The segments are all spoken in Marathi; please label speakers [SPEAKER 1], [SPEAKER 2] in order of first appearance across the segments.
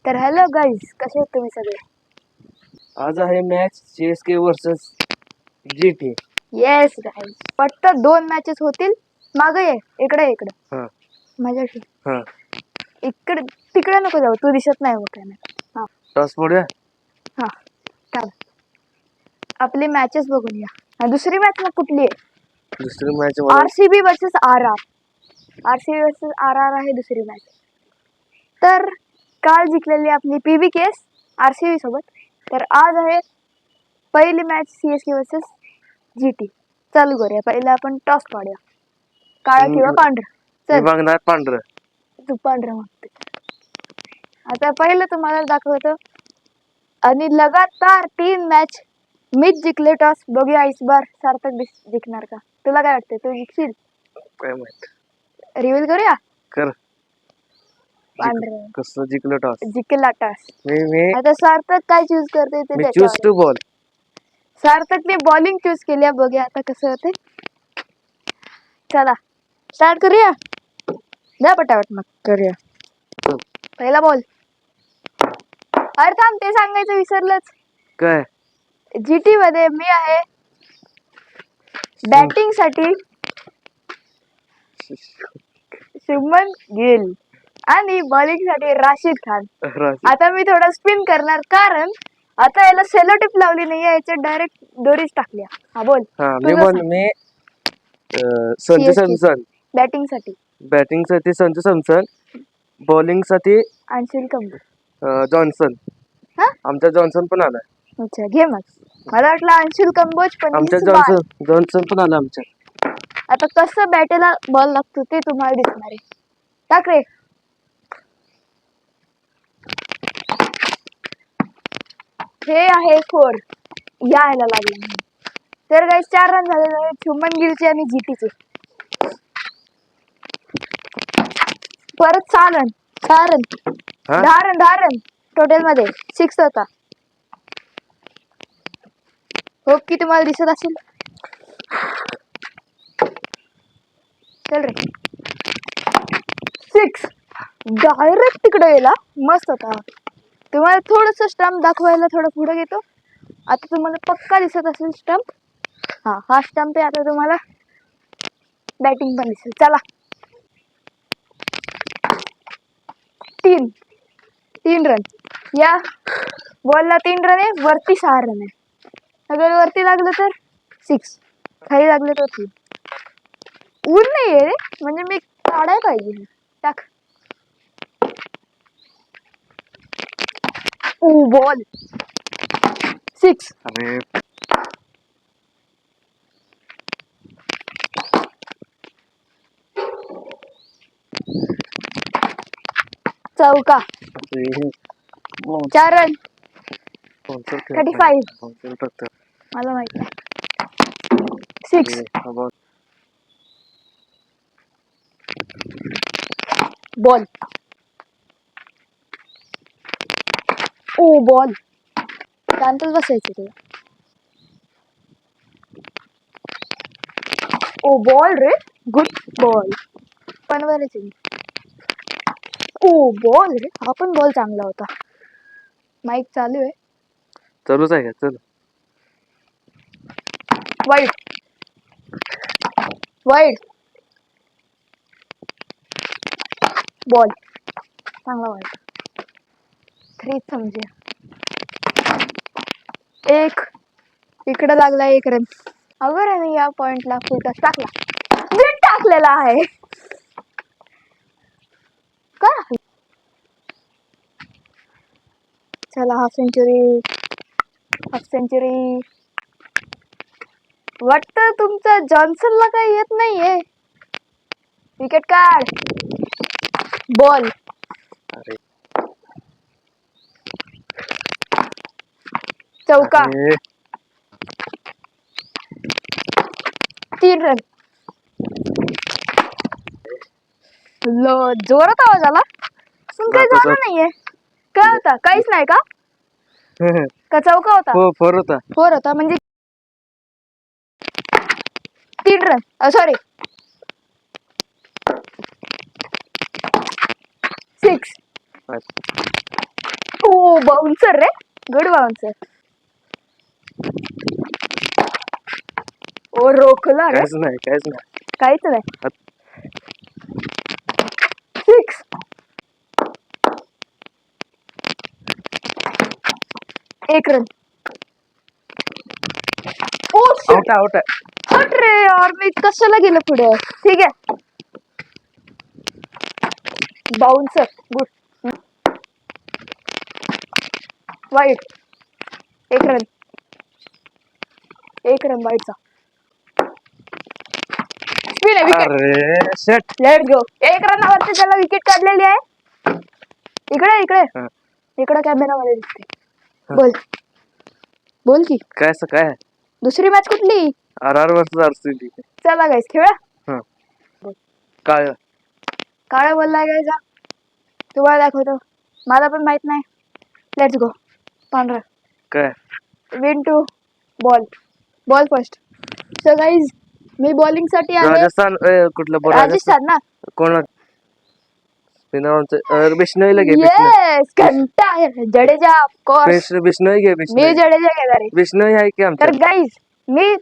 [SPEAKER 1] तर हॅलो गाईज, कसे आहेत तुम्ही सगळे?
[SPEAKER 2] आज आहे match CSK versus GT.
[SPEAKER 1] Yes guys, फक्त 2 मॅचेस होतील. मागे ये, इकडे इकडे
[SPEAKER 2] हा
[SPEAKER 1] माझ्याशी.
[SPEAKER 2] हा
[SPEAKER 1] इकडे तिकडे नको जाऊ, तू दिसत नाही मोठ्या. हा
[SPEAKER 2] टॉस पडूया.
[SPEAKER 1] हा चाल, आपली मॅचेस बघून या. दुसरी मॅच मग कुठली आहे?
[SPEAKER 2] दुसरी मॅच मला
[SPEAKER 1] RCB versus RR. RCB versus RR आहे दुसरी मॅच. तर काल जिंकलेली आपली PBKS RCB सोबत. तर आज आहे पहिली मॅच CSK वर्सेस GT. चालू करूया. पहिला आपण टॉस पाडूया, काळा किंवा पांढरा.
[SPEAKER 2] मी
[SPEAKER 1] चल,
[SPEAKER 2] बघणार पांढरं.
[SPEAKER 1] तू पांढरा मागते. आता पहिलं तुम्हाला दाखवतो. आणि लगातार 3 मॅच मीच जिंकले टॉस. बघूया इस बार सार्थक जिंकणार का? तुला काय वाटतं, तू जिंकशील?
[SPEAKER 2] काय माहित,
[SPEAKER 1] रिव्हील करूया.
[SPEAKER 2] कर.
[SPEAKER 1] पांढरा
[SPEAKER 2] कसं जिंकलं टॉस?
[SPEAKER 1] जिंकला टॉस.
[SPEAKER 2] मी
[SPEAKER 1] आता सार्थक काय चूज करते ते
[SPEAKER 2] चूज
[SPEAKER 1] त्याच्यावर.
[SPEAKER 2] Two ball.
[SPEAKER 1] सार्थकने बॉलिंग चूज केली. बघूया आता कसं होते. चला स्टार्ट करूया. द्या पटापट मग करूया. पहिला बॉल. अरे थांब, ते सांगायचं विसरलंच.
[SPEAKER 2] काय
[SPEAKER 1] GT मध्ये मी आहे बॅटिंग साठी शुभमन गिल आणि बॉलिंग साठी राशिद खान. आता मी थोडा स्पिन करणार, कारण आता याला सेलो टिप लावली नाही, याच्यात डायरेक्ट दोरीच टाकल्या. हा बोल.
[SPEAKER 2] मी संजू सॅमसन.
[SPEAKER 1] बॅटिंग साठी
[SPEAKER 2] बॅटिंग साठी संजू सॅमसन, बॉलिंग साठी
[SPEAKER 1] अंशुल कंबू.
[SPEAKER 2] जॉन्सन.
[SPEAKER 1] हा,
[SPEAKER 2] आमचा जॉन्सन पण आलाय.
[SPEAKER 1] अच्छा घे मग. मला वाटलं अंशुल कंबोज, पण
[SPEAKER 2] आमच्या
[SPEAKER 1] he's bad.
[SPEAKER 2] जॉन्सन पण आला आमच्या.
[SPEAKER 1] आता कसं बॅटेला बॉल लागतो ते तुम्हाला दिसणार आहे. टाक रे. हे आहे 4. यायला लागलं. तर काही 4 रन झालेले आहेत शुभमन गिलचे आणि GTचे. परत 6 रन, 6 रन, 10 रन टोटल मध्ये 6 होता. हो की तुम्हाला दिसत असेल. चल रे. 6 डायरेक्ट तिकडे गेला. मस्त होता. तुम्हाला थोडस स्टंप दाखवायला थोडं पुढे घेतो. आता तुम्हाला पक्का दिसत असेल स्टंप. हा स्टंप आहे. आता तुम्हाला बॅटिंग पण दिसेल. चला. 3 रन. या बॉलला 3 रन आहे. वरती 6 रन आहे. अगर वरती लागलं तर 6, खाली लागलं तर 3. ऊन नाही आहे रे, म्हणजे मी काढाय पाहिजे. टाक. बॉल 6.
[SPEAKER 2] अरे
[SPEAKER 1] चौका. 4 रन. 35. मला माहित नाही. 6 बॉल. बॉल. शांतच बसायचं तुला. बॉल रे. Good ball. पण बरेच. बॉल रे. हा पण बॉल चांगला होता. माईक चालू आहे.
[SPEAKER 2] चालूच आहे का? चल.
[SPEAKER 1] वाईड. बॉल चांगला वाईड. 3 समजे. 1 इकडे लागला. 1 रन. अगर आम्ही या पॉइंटला फुल टॉस टाकला, नेट टाकलेला आहे का? चला हाफ सेंचुरी. वाटतं तुमचा जॉन्सनला काही येत नाहीये. विकेट काढ. बॉल. चौका. 3 रन. जोरात आवाज आला. पण काही झालं नाहीये. काय होता? काहीच नाही का? का चौका होता? 4 होता. म्हणजे 3 रन. सॉरी 6. बाउन्सर रे, गुड बाउन्सर. ओ रोखला रे,
[SPEAKER 2] काहीच नाही.
[SPEAKER 1] काहीच नाही. 6. एक रन. ओ शिट,
[SPEAKER 2] आउट आहे.
[SPEAKER 1] हट रे यार, मी कशाला गेलं पुढे. ठीक आहे, बाउन्सर गुड. वाईट. एक रन वाईटचा. स्पिन आहे, विकेट.
[SPEAKER 2] अरे शेट.
[SPEAKER 1] Let's go. एक रनावरती त्याला विकेट काढलेली आहे. इकडे इकडे कॅमेरा मध्ये दिसते. बोल की
[SPEAKER 2] काय
[SPEAKER 1] दुसरी मॅच कुठली?
[SPEAKER 2] RR versus RCB.
[SPEAKER 1] चला गाईस खेळा.
[SPEAKER 2] काय
[SPEAKER 1] बोललाय गाईस, तुम्हाला दाखवतो. मला पण माहित नाही. Let's go. पांढरा
[SPEAKER 2] काय
[SPEAKER 1] win to bowl first. So guys, मी बॉलिंग साठी आहे.
[SPEAKER 2] राजस्थान कुठलं
[SPEAKER 1] राजस्थान ना.
[SPEAKER 2] कोण स्पिनर बिश्नोईला घे.
[SPEAKER 1] येस, घंटा आहे. Jadeja of course.
[SPEAKER 2] बिश्नोई घे.
[SPEAKER 1] मी जडेजा घेणार आहे.
[SPEAKER 2] बिश्नोई आहे की आमच्या.
[SPEAKER 1] तर गाईज, मी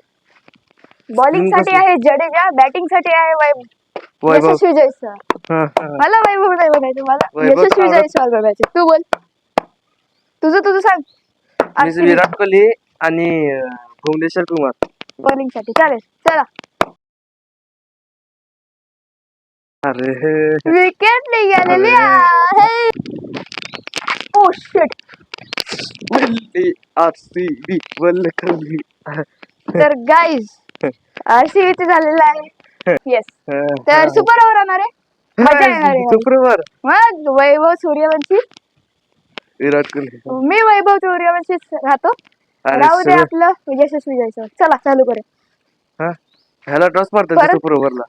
[SPEAKER 1] बॉलिंग साठी आहे जडेजा, बॅटिंग साठी आहे
[SPEAKER 2] वैभव.
[SPEAKER 1] यशस्वी जयस्वाल. मला वैभव नाही म्हणायचं, मला
[SPEAKER 2] वैभव
[SPEAKER 1] यशस्वी जयस्वाल बघायचे. तू बोल, तुझं सांग.
[SPEAKER 2] विराट कोहली आणि भुवनेश्वर कुमार
[SPEAKER 1] बॉलिंग साठी. चालेल, चला.
[SPEAKER 2] अरे
[SPEAKER 1] विकेट निघालेली आहे. Oh shit.
[SPEAKER 2] RCB वल्लखली.
[SPEAKER 1] तर गाईज, RCB चे झालेलं आहे. येस. तर सुपर ओव्हर होणार आहे. मजा येणार आहे.
[SPEAKER 2] शुक्रवार.
[SPEAKER 1] मग वैभव सूर्यवंशी,
[SPEAKER 2] विराट कोहली.
[SPEAKER 1] मी वैभव सूर्यवंशी राहतो. राहू दे आपलं यशस्वी जयस्वाल. चला चालू करूया.
[SPEAKER 2] ह्याला टॉस मारतात सुपर ओव्हरला.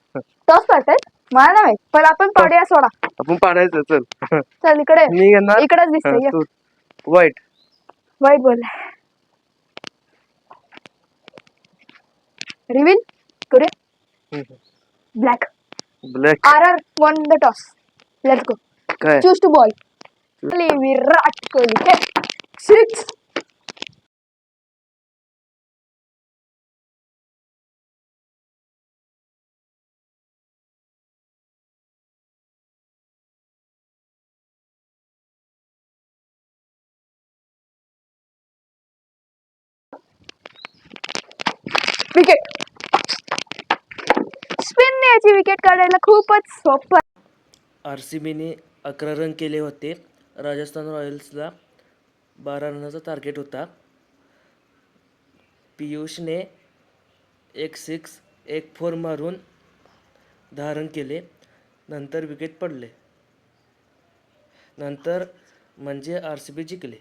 [SPEAKER 1] टॉस पाडतायत, मला नाही माहित, पण आपण पाडूया. सोडा,
[SPEAKER 2] आपण पाडायचं.
[SPEAKER 1] चल इकडे.
[SPEAKER 2] मी घेणार.
[SPEAKER 1] इकडेच दिसतंय.
[SPEAKER 2] वाईट
[SPEAKER 1] बोललाय. रिव्हील करूया. Black. RR won the toss. Let's go.
[SPEAKER 2] काय
[SPEAKER 1] Choose to ball. Virat Kohli. 6. Wicket. Spin याची विकेट काढायला खूपच सोपं.
[SPEAKER 2] RCBने 11 रन केले होते. राजस्थान रॉयल्सला 12 रनाचा टार्गेट होता. पियुषने 1 6 1 4 मारून 10 रन केले. नंतर विकेट पडले. नंतर म्हणजे RCB जिंकले.